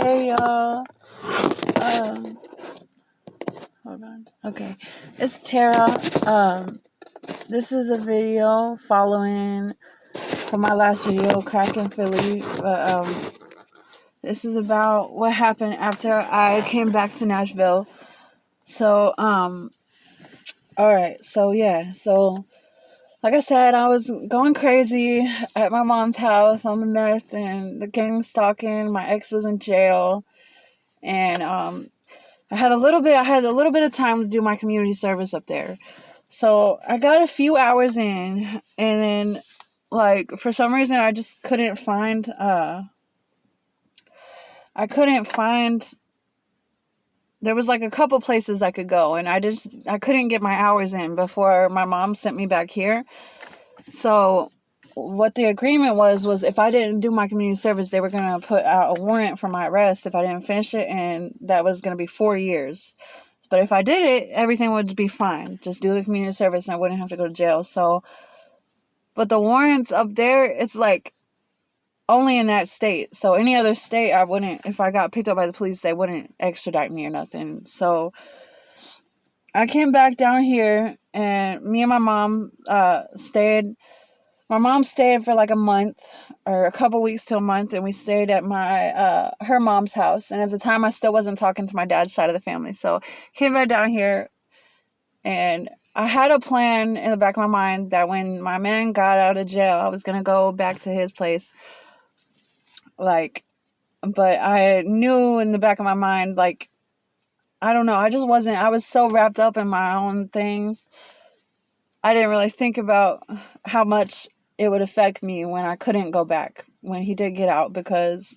Hey y'all. Um, Hold on. Okay, it's Tara. This is a video following from my last video, Crack in Philly. This is about what happened after I came back to Nashville. So, all right. So yeah. So, like I said, I was going crazy at my mom's house on the meth and the gang stalking. My ex was in jail, and I had a little bit of time to do my community service up there. So I got a few hours in, and then, like, for some reason I just couldn't find there was like a couple places I could go, and I couldn't get my hours in before my mom sent me back here. So what the agreement was if I didn't do my community service, they were going to put out a warrant for my arrest if I didn't finish it, and that was going to be 4 years. But if I did it, everything would be fine. Just do the community service and I wouldn't have to go to jail. So, but the warrants up there, it's like only in that state. So any other state, I wouldn't, if I got picked up by the police, they wouldn't extradite me or nothing. So I came back down here, and me and my mom stayed. My mom stayed for like a month or a couple weeks to a month, and we stayed at my her mom's house. And at the time, I still wasn't talking to my dad's side of the family. So came back down here, and I had a plan in the back of my mind that when my man got out of jail, I was gonna go back to his place. Like, but I knew in the back of my mind, like, I don't know, I was so wrapped up in my own thing. I didn't really think about how much it would affect me when I couldn't go back when he did get out because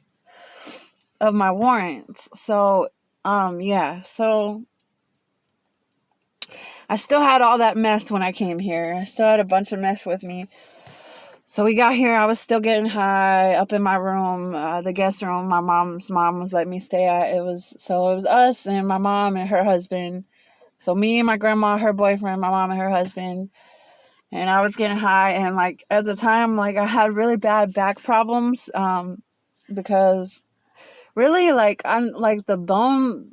of my warrants. So, yeah. So I still had all that meth when I came here. I still had a bunch of meth with me. So we got here. I was still getting high up in my room, the guest room. My mom's mom was letting me stay at. It was us and my mom and her husband. So me and my grandma, her boyfriend, my mom and her husband. And I was getting high, and like at the time, like I had really bad back problems, because really, like, I'm like all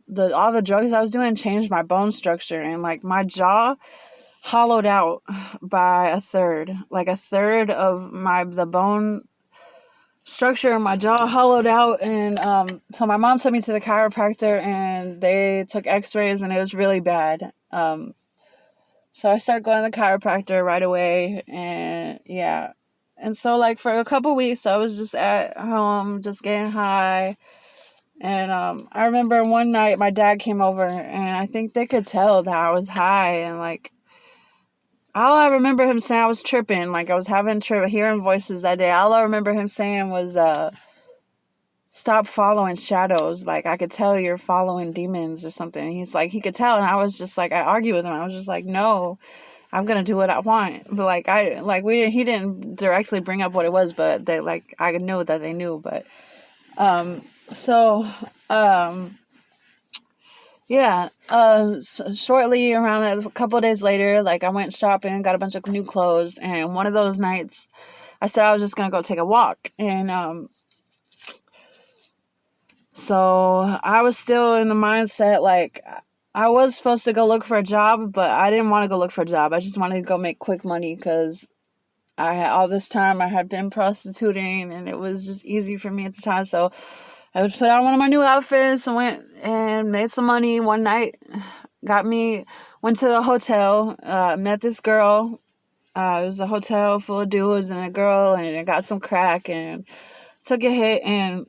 the drugs I was doing changed my bone structure, and like my jaw hollowed out by a third of the bone structure in my jaw hollowed out. And so my mom took me to the chiropractor, and they took x-rays, and it was really bad. So I started going to the chiropractor right away, and yeah. And so, like, for a couple weeks, I was just at home, just getting high. And I remember one night my dad came over, and I think they could tell that I was high. And, like, all I remember him saying, I was tripping. Like, I was hearing voices that day. All I remember him saying was, stop following shadows. Like, I could tell you're following demons or something. And he's like, he could tell. And I was just like, I argued with him. I was just like, no, I'm gonna do what I want. But like, he didn't directly bring up what it was, but they, like, I know that they knew. But so yeah, shortly around a couple of days later, like, I went shopping, got a bunch of new clothes, and one of those nights I said I was just gonna go take a walk. And so I was still in the mindset, like, I was supposed to go look for a job, but I didn't want to go look for a job. I just wanted to go make quick money, because all this time I had been prostituting, and it was just easy for me at the time. So I would put on one of my new outfits and went and made some money one night. Went to the hotel, met this girl. It was a hotel full of dudes and a girl, and I got some crack and took a hit. And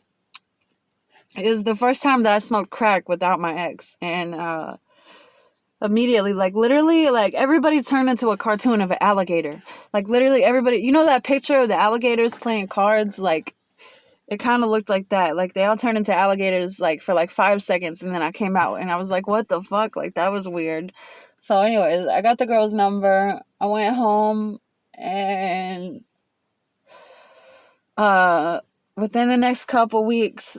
it was the first time that I smoked crack without my ex. And immediately, like, literally, like, everybody turned into a cartoon of an alligator. Like, literally everybody, you know that picture of the alligators playing cards? Like, it kind of looked like that. Like, they all turned into alligators, like, for like 5 seconds, and then I came out, and I was like, what the fuck? Like, that was weird. So anyways, I got the girl's number. I went home, and within the next couple weeks,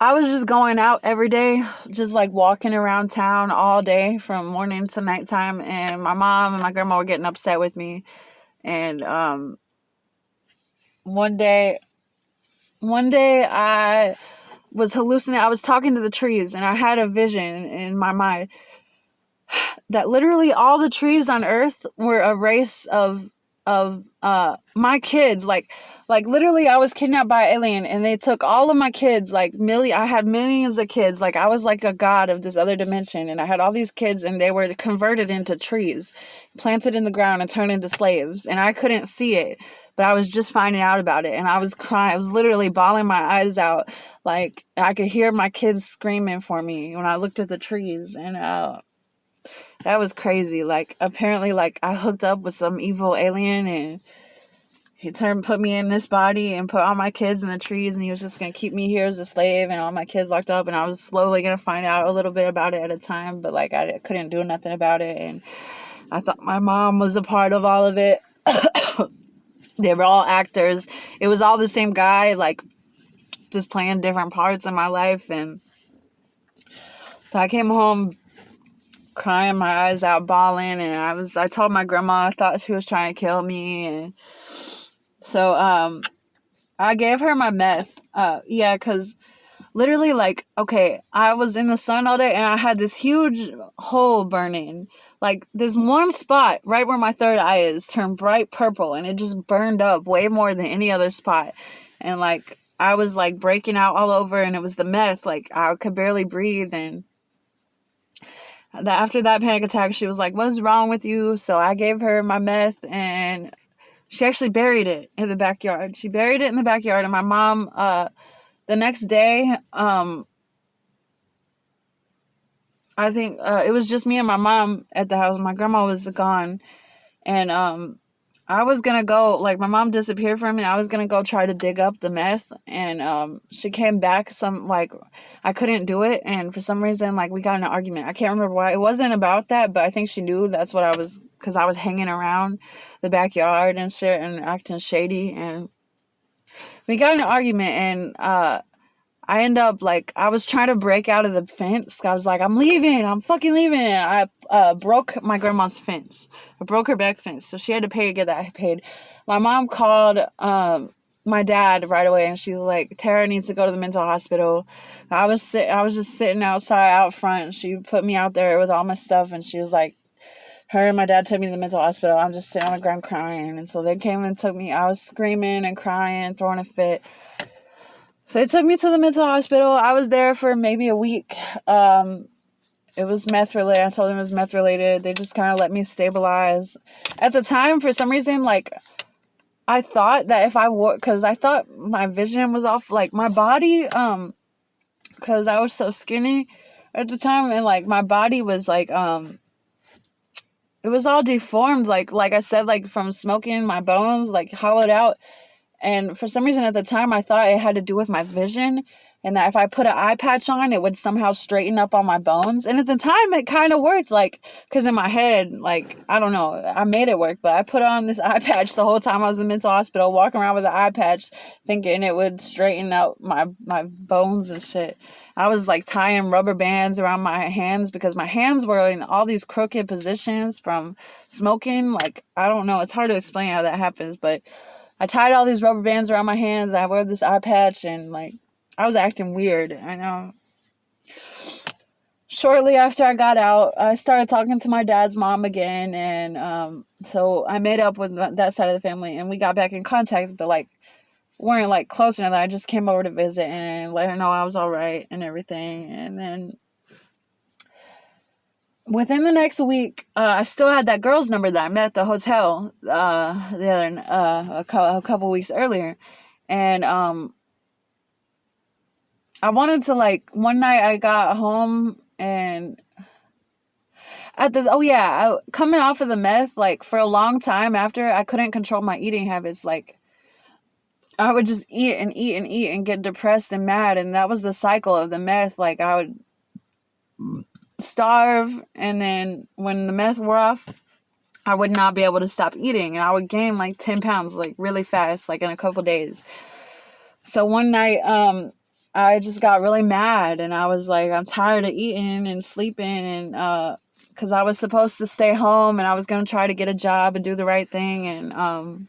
I was just going out every day, just like walking around town all day from morning to nighttime. And my mom and my grandma were getting upset with me. And one day, one day I was hallucinating. I was talking to the trees, and I had a vision in my mind that literally all the trees on Earth were a race of my kids. Like literally, I was kidnapped by an alien, and they took all of my kids. I had millions of kids. Like, I was like a god of this other dimension, and I had all these kids, and they were converted into trees, planted in the ground, and turned into slaves. And I couldn't see it, but I was just finding out about it, and I was crying. I was literally bawling my eyes out. Like, I could hear my kids screaming for me when I looked at the trees, and that was crazy. Like, apparently, like, I hooked up with some evil alien, and he put me in this body and put all my kids in the trees, and he was just going to keep me here as a slave and all my kids locked up, and I was slowly going to find out a little bit about it at a time, but, like, I couldn't do nothing about it, and I thought my mom was a part of all of it. They were all actors. It was all the same guy, like, just playing different parts in my life, and so I came home crying my eyes out, bawling, and I told my grandma I thought she was trying to kill me, and so I gave her my meth. Because literally, like, okay, I was in the sun all day, and I had this huge hole burning. Like, this one spot right where my third eye is turned bright purple, and it just burned up way more than any other spot. And, like, I was, like, breaking out all over, and it was the meth. Like, I could barely breathe, and after that panic attack, she was like, "What's wrong with you?" So I gave her my meth, and she actually buried it in the backyard. She buried it in the backyard, and my mom, the next day, I think it was just me and my mom at the house. My grandma was gone, and I was gonna go, like, my mom disappeared from me. I was gonna go try to dig up the meth, and she came back I couldn't do it, and for some reason, like, we got in an argument. I can't remember why. It wasn't about that, but I think she knew that's what because I was hanging around the backyard and shit and acting shady, and we got in an argument, and I end up, like, I was trying to break out of the fence. I was like, I'm leaving. I'm fucking leaving. And I broke my grandma's fence. I broke her back fence. So she had to pay to get that paid. My mom called my dad right away, and she's like, Tara needs to go to the mental hospital. I was just sitting outside out front. She put me out there with all my stuff, and she was like, her and my dad took me to the mental hospital. I'm just sitting on the ground crying. And so they came and took me. I was screaming and crying and throwing a fit. So they took me to the mental hospital. I was there for maybe a week. It was meth related. I told them it was meth related. They just kind of let me stabilize. At the time, for some reason, like, I thought that if I wore, because I thought my vision was off, like, my body, because I was so skinny at the time, and, like, my body was, like, it was all deformed, like I said, like, from smoking, my bones, like, hollowed out. And for some reason at the time, I thought it had to do with my vision, and that if I put an eye patch on, it would somehow straighten up all my bones. And at the time, it kind of worked, like, because in my head, like, I don't know, I made it work, but I put on this eye patch the whole time I was in the mental hospital, walking around with an eye patch, thinking it would straighten out my bones and shit. I was, like, tying rubber bands around my hands because my hands were in all these crooked positions from smoking. Like, I don't know, it's hard to explain how that happens, but I tied all these rubber bands around my hands. I wore this eye patch, and, like, I was acting weird. I know. Shortly after I got out, I started talking to my dad's mom again, and so I made up with that side of the family, and we got back in contact, but, like, weren't, like, close enough. I just came over to visit and let her know I was all right and everything, and then within the next week, I still had that girl's number that I met at the hotel a couple weeks earlier. And I wanted to, like, one night I got home, and coming off of the meth, like, for a long time after, I couldn't control my eating habits. Like, I would just eat and eat and eat and get depressed and mad, and that was the cycle of the meth. Like, I would starve, and then when the meth wore off, I would not be able to stop eating, and I would gain, like, 10 pounds, like, really fast, like, in a couple days. So one night, I just got really mad, and I was like, I'm tired of eating and sleeping, and because I was supposed to stay home, and I was going to try to get a job and do the right thing, and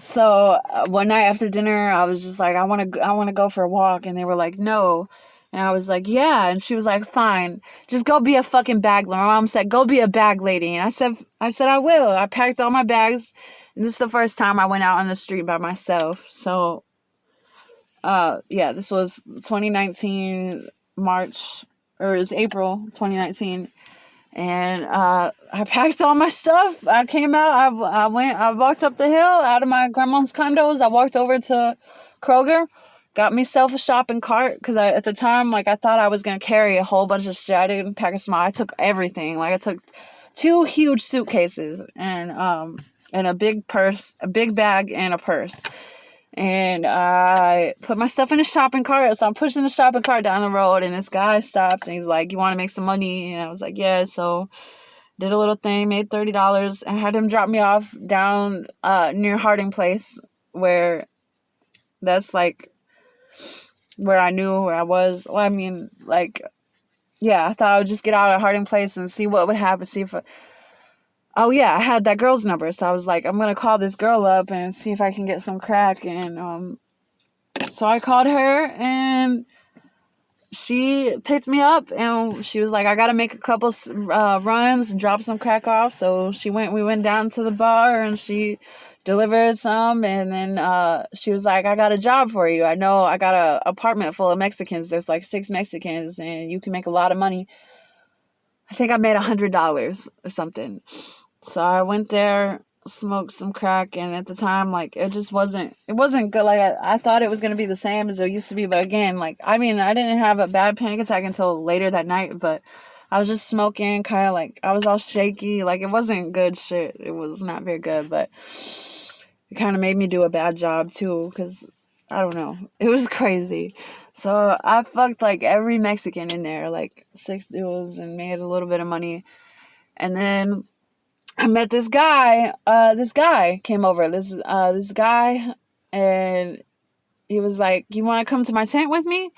So one night after dinner, I was just like, I want to go for a walk, and they were like, no, and I was like, yeah, and she was like, fine, just go be a fucking bag. My mom said, go be a bag lady, and I said I will. I packed all my bags, and this is the first time I went out on the street by myself. So, yeah, this was 2019 March, or it was April 2019. And I packed all my stuff. I came out. I walked up the hill out of my grandma's condos. I walked over to Kroger, got myself a shopping cart because at the time, like, I thought I was gonna carry a whole bunch of shit. I didn't pack a small. I took everything. Like, I took 2 huge suitcases and a big purse, a big bag, and a purse. And I put my stuff in the shopping cart. So I'm pushing the shopping cart down the road, and this guy stops and he's like, you want to make some money? And I was like, yeah. So did a little thing, made $30. I had him drop me off down near Harding Place, where that's like where I knew where I was. Well, I mean, like, yeah, I thought I would just get out of Harding Place and see what would happen. See if oh yeah, I had that girl's number. So I was like, I'm gonna call this girl up and see if I can get some crack. And so I called her, and she picked me up, and she was like, I gotta make a couple runs and drop some crack off. So we went down to the bar, and she delivered some, and then she was like, I got a job for you. I know I got a apartment full of Mexicans. There's like 6 Mexicans, and you can make a lot of money. I think I made $100 or something. So I went there, smoked some crack, and at the time, like, it wasn't good. Like, I thought it was going to be the same as it used to be, but again, like, I mean, I didn't have a bad panic attack until later that night, but I was just smoking, kind of like, I was all shaky, like, it wasn't good shit. It was not very good, but it kind of made me do a bad job, too, because, I don't know, it was crazy. So I fucked, like, every Mexican in there, like, 6 dudes, and made a little bit of money, and then I met this guy. This guy came over. This guy, and he was like, "You want to come to my tent with me?"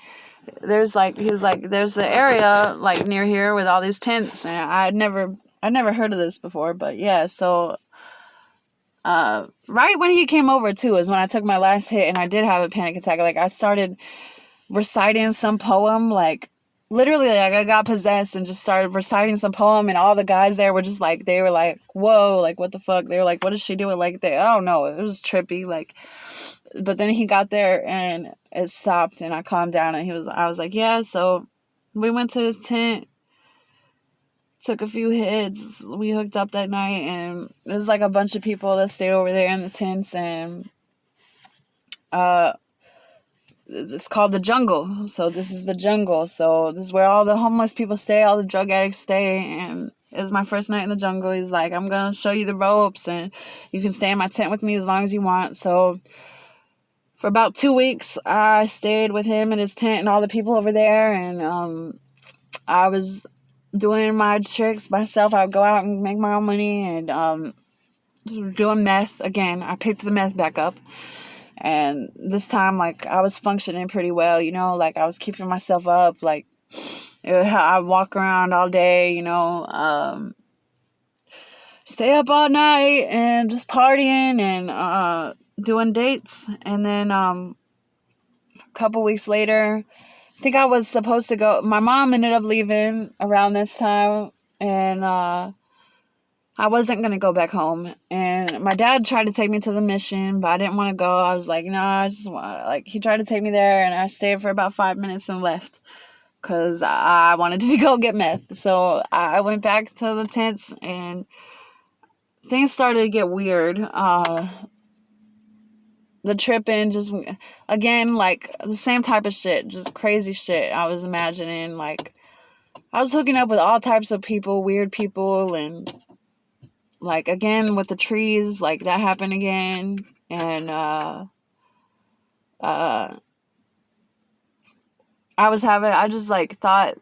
He was like, "There's an area like near here with all these tents," and I'd never heard of this before. But yeah, so right when he came over too is when I took my last hit, and I did have a panic attack. Like, I started reciting some poem, like, literally, like, I got possessed and just started reciting some poem, and all the guys there were just like, they were like, whoa, like, what the fuck? They were like, what is she doing? Like, I don't know, it was trippy, like, but then he got there and it stopped, and I calmed down, and I was like, yeah. So we went to his tent, took a few hits, we hooked up that night, and it was like a bunch of people that stayed over there in the tents, and it's called the jungle. So this is the jungle. So this is where all the homeless people stay, all the drug addicts stay. And it was my first night in the jungle. He's like, I'm going to show you the ropes, and you can stay in my tent with me as long as you want. So for about 2 weeks, I stayed with him in his tent and all the people over there. And I was doing my tricks myself. I would go out and make my own money, and just doing meth again. I picked the meth back up. And this time, like, I was functioning pretty well, you know, like, I was keeping myself up, like, I walk around all day, you know, stay up all night and just partying and doing dates. And then a couple weeks later, I think I was supposed to go, my mom ended up leaving around this time, and I wasn't going to go back home, and my dad tried to take me to the mission, but I didn't want to go. I was like, no, I just want, like, he tried to take me there, and I stayed for about 5 minutes and left, because I wanted to go get meth. So I went back to the tents, and things started to get weird. The tripping, just, again, like, the same type of shit, just crazy shit I was imagining. Like, I was hooking up with all types of people, weird people, and, like, again, with the trees, like, that happened again. And I just, like, thought,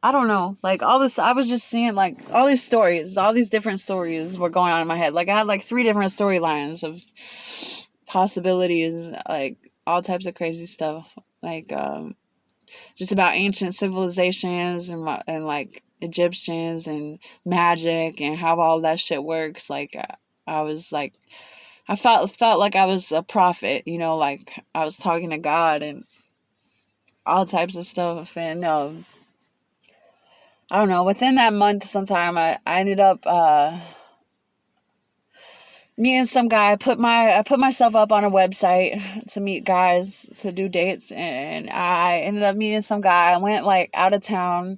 I don't know, like, all this, I was just seeing, like, all these different stories were going on in my head. Like, I had, like, 3 different storylines of possibilities, like, all types of crazy stuff, like, just about ancient civilizations and like, Egyptians and magic and how all that shit works. Like, I was, like, I felt like I was a prophet, like I was talking to God and all types of stuff. And I don't know, within that month sometime, I ended up meeting some guy. I put myself up on a website to meet guys to do dates, and I ended up meeting some guy. I went like out of town,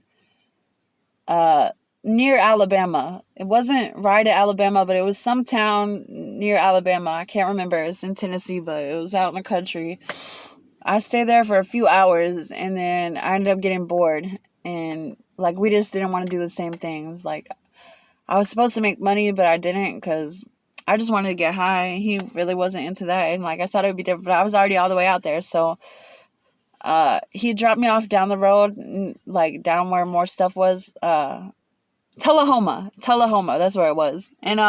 uh, near Alabama. It wasn't right at Alabama, but it was some town near Alabama. I can't remember. It's in Tennessee, but it was out in the country. I stayed there for a few hours, and then I ended up getting bored, and like we just didn't want to do the same things. Like I was supposed to make money, but I didn't because I just wanted to get high. He really wasn't into that, and like I thought it would be different, but I was already all the way out there. So he dropped me off down the road, like down where more stuff was. Tullahoma, that's where it was. And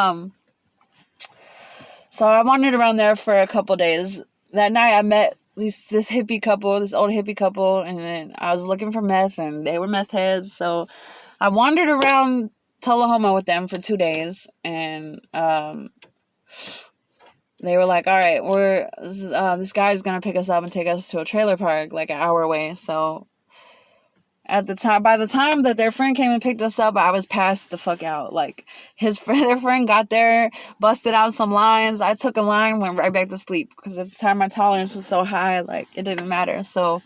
so I wandered around there for a couple days. That night I met this old hippie couple, and then I was looking for meth, and they were meth heads. So I wandered around Tullahoma with them for 2 days, and they were like, all right, this guy's gonna pick us up and take us to a trailer park like an hour away. So by the time that their friend came and picked us up, I was passed the fuck out. Like their friend got there, busted out some lines. I took a line, went right back to sleep because at the time my tolerance was so high, like it didn't matter. So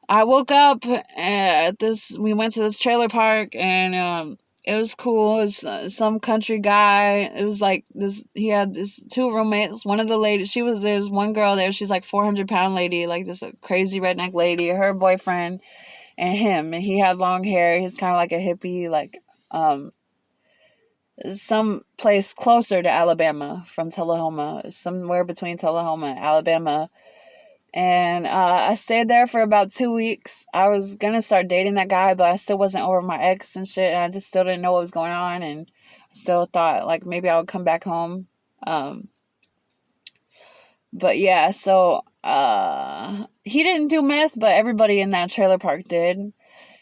I woke up we went to this trailer park, and it was cool. It was some country guy. It was like he had this 2 roommates. One of the ladies, there's one girl there. She's like 400-pound lady, like this crazy redneck lady, her boyfriend and him. And he had long hair. He was kind of like a hippie, like, some place closer to Alabama from Tullahoma, somewhere between Tullahoma and Alabama. And I stayed there for about 2 weeks. I was gonna start dating that guy, but I still wasn't over my ex and shit, and I just still didn't know what was going on, and I still thought like maybe I would come back home. But yeah, so he didn't do meth, but everybody in that trailer park did.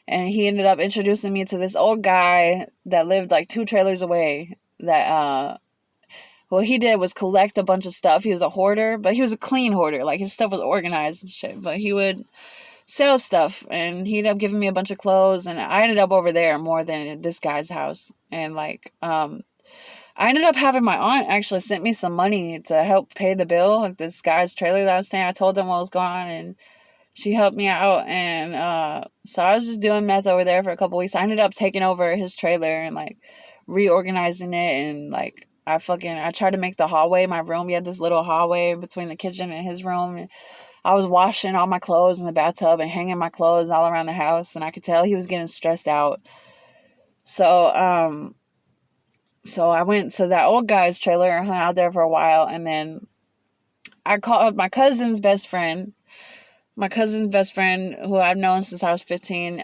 And he ended up introducing me to this old guy that lived like 2 trailers away that what he did was collect a bunch of stuff. He was a hoarder, but he was a clean hoarder. Like, his stuff was organized and shit. But he would sell stuff, and he ended up giving me a bunch of clothes, and I ended up over there more than at this guy's house. And, like, I ended up having my aunt actually sent me some money to help pay the bill at this guy's trailer that I was staying. I told them what was going on, and she helped me out. And so I was just doing meth over there for a couple weeks. I ended up taking over his trailer and, like, reorganizing it, and, like, I tried to make the hallway my room. We had this little hallway between the kitchen and his room. And I was washing all my clothes in the bathtub and hanging my clothes all around the house. And I could tell he was getting stressed out. So I went to that old guy's trailer and hung out there for a while. And then I called my cousin's best friend. My cousin's best friend, who I've known since I was 15,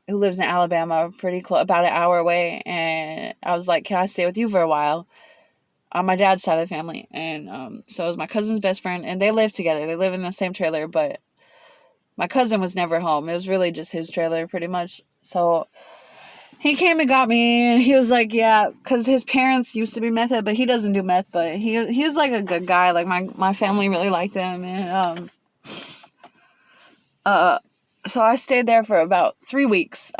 who lives in Alabama, pretty close, about an hour away. And I was like, can I stay with you for a while? On my dad's side of the family. And so it was my cousin's best friend, and they live together. They live in the same trailer, but my cousin was never home. It was really just his trailer, pretty much. So he came and got me, and he was like, yeah, because his parents used to be meth head, but he doesn't do meth, but he was like a good guy. Like, my family really liked him. And so I stayed there for about 3 weeks.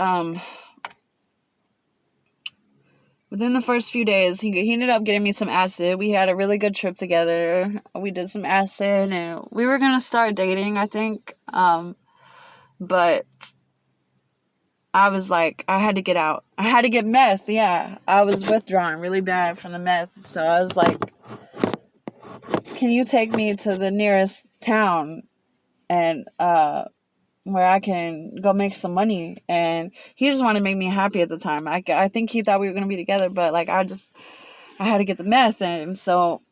Within the first few days, he ended up getting me some acid. We had a really good trip together. We did some acid, and we were going to start dating, I think. But I was like, I had to get out. I had to get meth, yeah. I was withdrawing really bad from the meth. So I was like, can you take me to the nearest town and where I can go make some money? And he just wanted to make me happy at the time. I think he thought we were going to be together, but like I had to get the meth. And so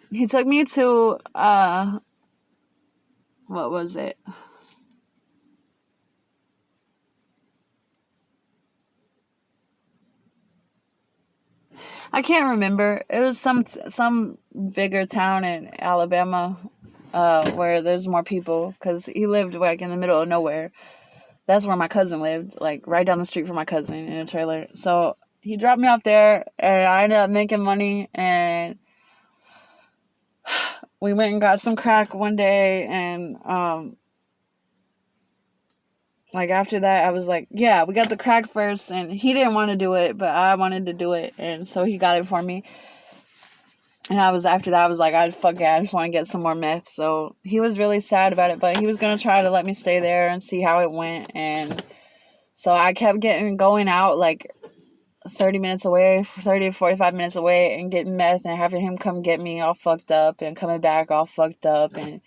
he took me to what was it? I can't remember. It was some bigger town in Alabama where there's more people, because he lived like in the middle of nowhere. That's where my cousin lived, like right down the street from my cousin in a trailer. So he dropped me off there, and I ended up making money, and we went and got some crack one day, and like after that I was like, yeah, we got the crack first, and he didn't want to do it, but I wanted to do it, and so he got it for me. And after that I was like, fuck it, I just want to get some more meth. So he was really sad about it, but he was gonna try to let me stay there and see how it went. And so I kept going out like 30 to 45 minutes away, and getting meth, and having him come get me all fucked up, and coming back all fucked up, and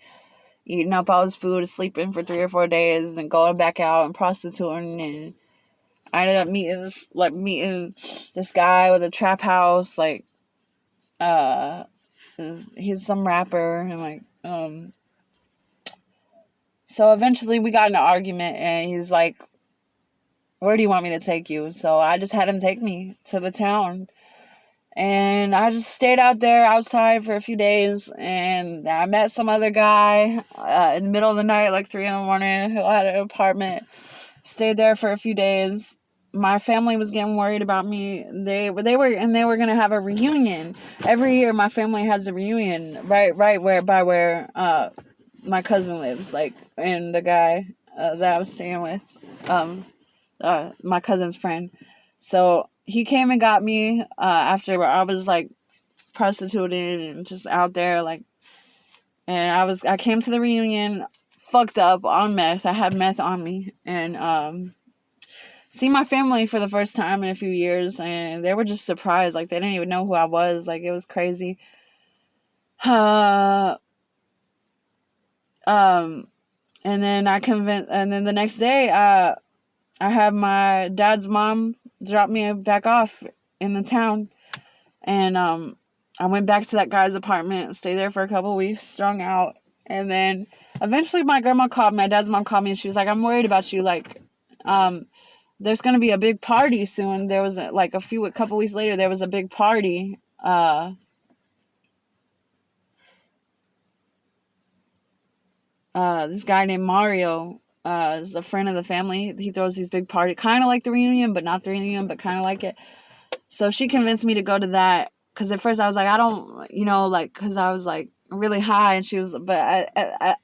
eating up all his food, sleeping for 3 or 4 days, and going back out and prostituting. And I ended up meeting this guy with a trap house, like he's some rapper, and like so eventually we got in an argument, and he's like, where do you want me to take you? So I just had him take me to the town, and I just stayed out there outside for a few days, and I met some other guy in the middle of the night, like 3 in the morning, who had an apartment. Stayed there for a few days. My family was getting worried about me. They were gonna have a reunion every year. My family has a reunion right where my cousin lives, like, and the guy that I was staying with, my cousin's friend. So he came and got me after I was like prostituted and just out there, like, and I came to the reunion fucked up on meth. I had meth on me, and see my family for the first time in a few years, and they were just surprised. Like, they didn't even know who I was. Like, it was crazy. And then the next day, I had my dad's mom drop me back off in the town, and I went back to that guy's apartment, stayed there for a couple weeks, strung out, and then eventually my dad's mom called me, and she was like, I'm worried about you, like, there's gonna be a big party soon. There was like a couple weeks later, there was a big party. This guy named Mario is a friend of the family. He throws these big parties, kind of like the reunion, but not the reunion, but kind of like it. So she convinced me to go to that, because at first I was like, I don't, like, because I was like really high, and she was, but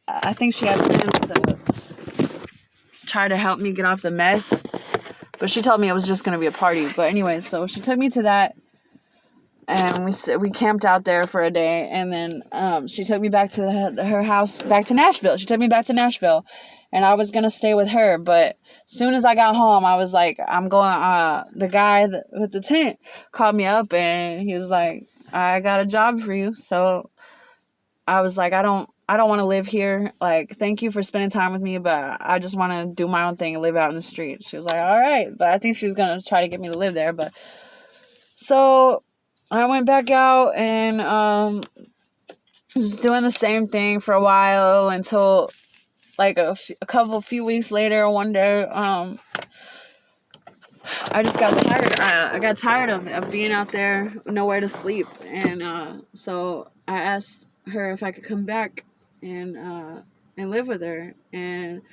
I think she had plans to try to help me get off the meth, but she told me it was just gonna be a party. But anyway, so she took me to that, and we camped out there for a day, and then she took me back to her house, back to Nashville. She took me back to Nashville, and I was gonna stay with her, but as soon as I got home, I was like, I'm going. The guy with the tent called me up, and he was like, I got a job for you. So I was like, I don't want to live here. Like, thank you for spending time with me, but I just want to do my own thing and live out in the street. She was like, all right. But I think she was going to try to get me to live there. But so I went back out, and just doing the same thing for a while, until like a few weeks later, one day, I just got tired. I got tired of being out there, nowhere to sleep. And so I asked her if I could come back and live with her. And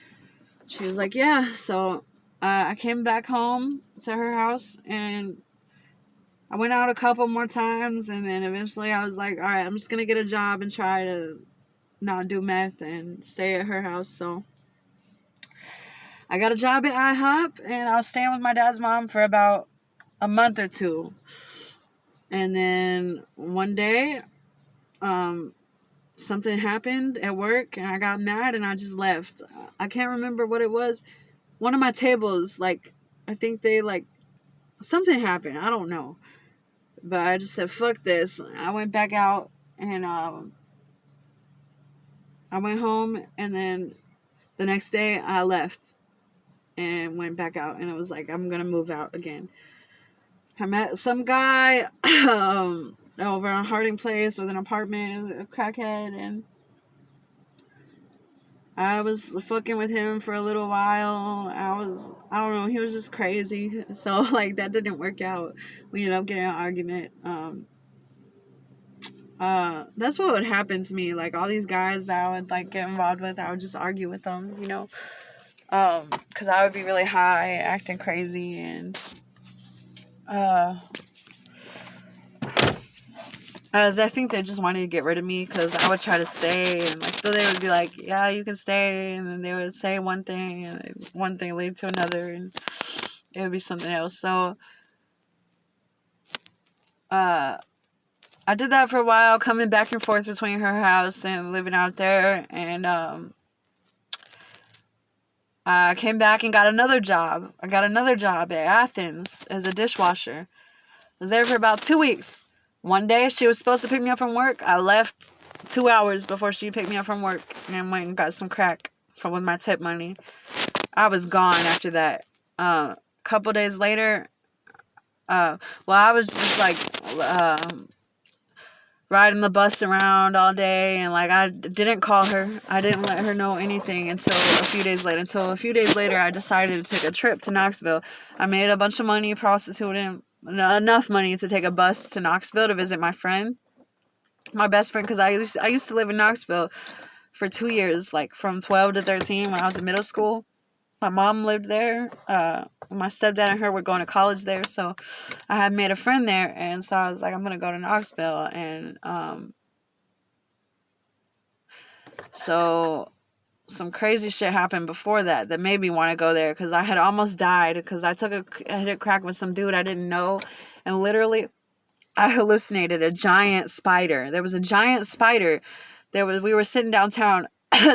she was like, yeah. So I came back home to her house, and I went out a couple more times. And then eventually I was like, all right, I'm just going to get a job and try to not do meth and stay at her house. So I got a job at IHOP, and I was staying with my dad's mom for about a month or two. And then one day, something happened at work, and I got mad, and I just left. I can't remember what it was. One of my tables, like, I think something happened. I don't know. But I just said, fuck this. I went back out, and I went home, and then the next day I left and went back out, and it was like, I'm gonna move out again. I met some guy over on Harding Place with an apartment, a crackhead, and I was fucking with him for a little while. I don't know, he was just crazy. So, like, that didn't work out. We ended up getting an argument. That's what would happen to me. Like, all these guys that I would, like, get involved with, I would just argue with them, because I would be really high, acting crazy, and I think they just wanted to get rid of me because I would try to stay, and like so they would be like, "Yeah, you can stay," and then they would say one thing, and one thing lead to another, and it would be something else. So, uh, I did that for a while, coming back and forth between her house and living out there, and I came back and got another job. I got another job at Athens as a dishwasher. I was there for about 2 weeks. One day she was supposed to pick me up from work. I left 2 hours before she picked me up from work and went and got some crack with my tip money. I was gone after that. A couple days later, I was just like riding the bus around all day, and like I didn't call her. I didn't let her know anything until a few days later. I decided to take a trip to Knoxville. I made a bunch of money prostituting, enough money to take a bus to Knoxville to visit my friend, my best friend, because I used to live in Knoxville for 2 years, like from 12 to 13 when I was in middle school. My mom lived there. My stepdad and her were going to college there, so I had made a friend there, and so I was like, I'm gonna go to Knoxville, and so some crazy shit happened before that made me want to go there, because I had almost died because I hit a crack with some dude I didn't know, and literally I hallucinated a giant spider. There was a giant spider. We were sitting downtown.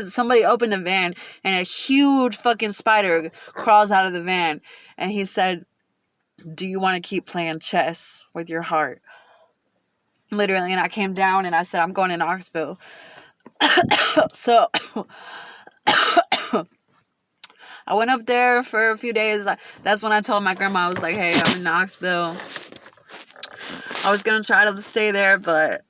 Somebody opened a van and a huge fucking spider crawls out of the van, and he said, "Do you want to keep playing chess with your heart?" Literally, and I came down and I said, "I'm going to Knoxville." So I went up there for a few days. That's when I told my grandma, I was like, "Hey, I'm in Knoxville." I was gonna try to stay there, but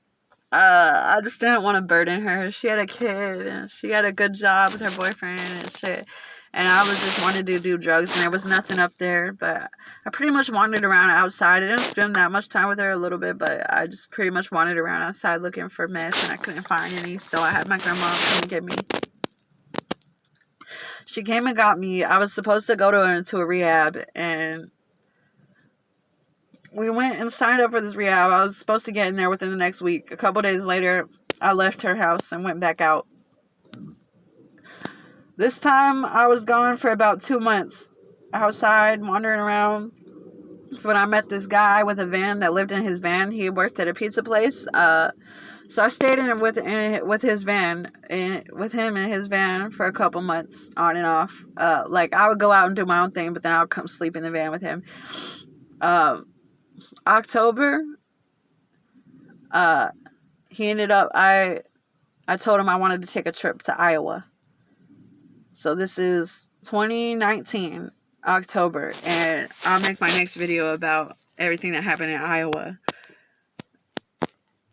I just didn't want to burden her. She had a kid, and she had a good job with her boyfriend and shit. And I was just wanted to do drugs, and there was nothing up there. But I pretty much wandered around outside. I didn't spend that much time with her, a little bit, but I just pretty much wandered around outside looking for meth, and I couldn't find any. So I had my grandma come and get me. She came and got me. I was supposed to go into a rehab, and we went and signed up for this rehab. I was supposed to get in there within the next week. A couple days later, I left her house and went back out. This time, I was gone for about 2 months. Outside, wandering around. That's when I met this guy with a van that lived in his van. He worked at a pizza place. So I stayed with his van, with him in his van for a couple months, on and off. Like, I would go out and do my own thing, but then I would come sleep in the van with him. October, he ended up, I told him I wanted to take a trip to Iowa. So this is 2019, October, and I'll make my next video about everything that happened in Iowa.